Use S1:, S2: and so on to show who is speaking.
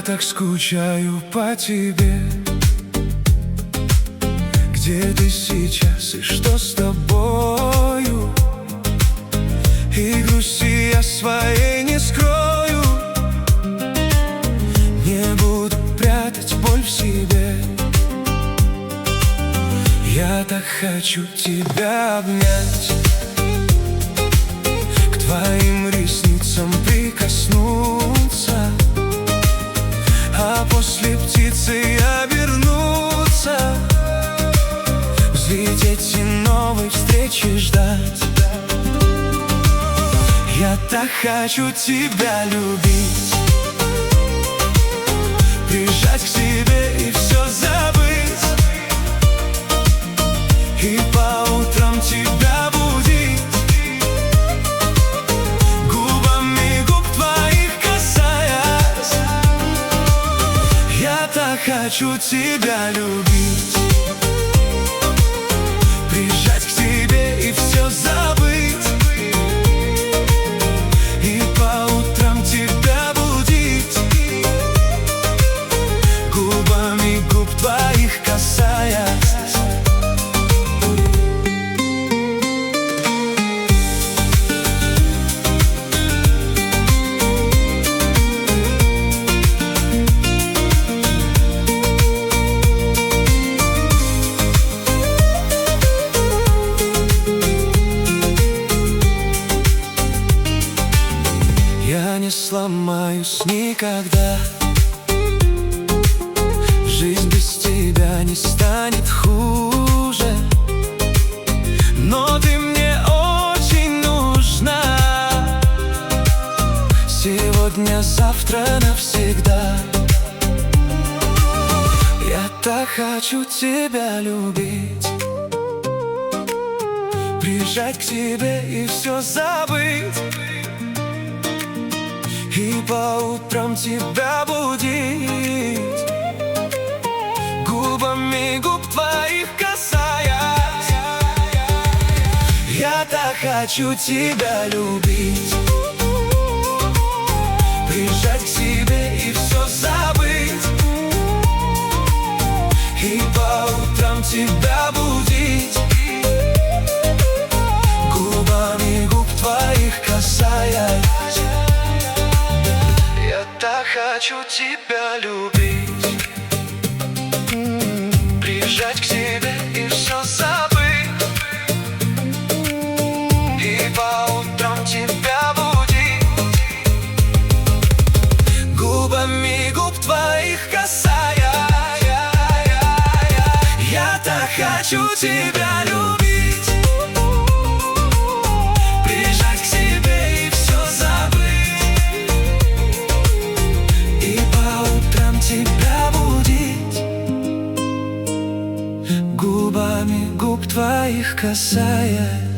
S1: так скучаю по тебе. Где ты сейчас и что с тобою? И грусти я своей не скрою. Не буду прятать боль в себе. Я так хочу тебя обнять, к твоим ресницам прикоснуться, а после птицей обернуться, взлететь и новой встречи ждать. Я так хочу тебя любить, прижать к себе и все забыть, и по утрам тебя будить, губами губ твоих касаясь. Я так хочу тебя любить, прижать к себе и все забыть, и по утрам тебя будить, губами губ твоих касаясь. Я не сломаюсь никогда, жизнь без тебя не станет хуже, но ты мне очень нужна. Сегодня, завтра, навсегда. Я так хочу тебя любить, прижать к себе и все забыть, и по утрам тебя будить, губами губ твоих касаясь. Я так хочу тебя любить, прижать к себе и все забыть, и по утрам тебя будить, губами губ твоих касаясь. Я так хочу тебя любить, прижать к себе и все забыть, и по утрам тебя будить, губами губ твоих касаясь. Я так хочу тебя любить, прижать к себе и все забыть, и по утрам тебя будить, губами губ твоих касаясь.